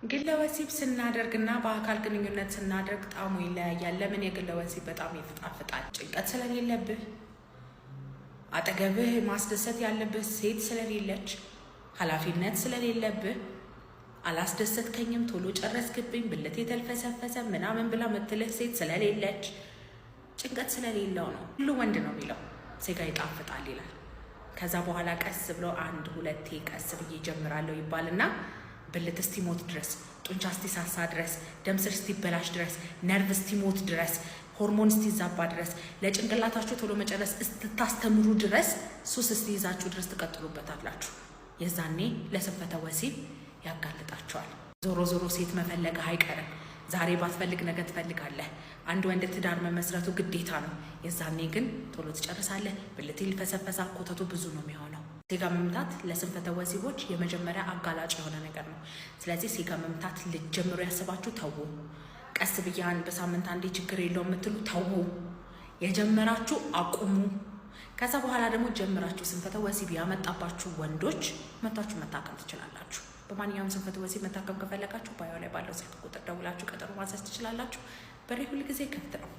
ግለ ወሲብ ስናደርግና በአካል ግንኙነት ስናደርግ ጣዕሙ ይለያያል። ለምን? የግለ ወሲብ በጣም ይጣፍጣል። ጭንቀት ስለሌለብህ፣ አጠገብህ ማስደሰት ያለብህ ሴት ስለሌለች፣ ኃላፊነት ስለሌለብህ፣ አላስደሰትከኝም ቶሎ ጨረስክብኝ ብልት የተልፈሰፈሰ ምናምን ብላ ምትልህ ሴት ስለሌለች፣ ጭንቀት ስለሌለው ነው። ሁሉ ወንድ ነው የሚለው ሴጋ ይጣፍጣል ይላል። ከዛ በኋላ ቀስ ብሎ አንድ ሁለቴ ቀስ ብዬ ጀምራለሁ ይባልና ብልት እስቲሞት ድረስ፣ ጡንቻ እስቲሳሳ ድረስ፣ ደም ስር እስቲበላሽ ድረስ፣ ነርቭ እስቲሞት ድረስ፣ ሆርሞን እስቲዛባ ድረስ፣ ለጭንቅላታችሁ ቶሎ መጨረስ እስታስተምሩ ድረስ፣ ሱስ እስቲይዛችሁ ድረስ ትቀጥሉበታላችሁ። የዛኔ ለስንፈተ ወሲብ ያጋልጣችኋል። ዞሮ ዞሮ ሴት መፈለግህ አይቀርም። ዛሬ ባትፈልግ ነገ ትፈልጋለህ። አንድ ወንድ ትዳር መመስረቱ ግዴታ ነው። የዛኔ ግን ቶሎ ትጨርሳለህ። ብልት ይልፈሰፈሳ፣ ኮተቱ ብዙ ነው የሚሆነው። ሴጋ መምታት ለስንፈተ ወሲቦች የመጀመሪያ አጋላጭ የሆነ ነገር ነው። ስለዚህ ሴጋ መምታት ልትጀምሩ ያስባችሁ ተዉ። ቀስ ብያን በሳምንት አንዴ ችግር የለውም የምትሉ ተዉ። የጀመራችሁ አቁሙ። ከዛ በኋላ ደግሞ ጀምራችሁ ስንፈተ ወሲብ ያመጣባችሁ ወንዶች መታችሁ መታከም ትችላላችሁ። በማንኛውም ስንፈተ ወሲብ መታከም ከፈለጋችሁ ባዮ ላይ ባለው ስልክ ቁጥር ደውላችሁ ቀጠሮ ማስያዝ ትችላላችሁ። በሬ ሁልጊዜ ክፍት ነው።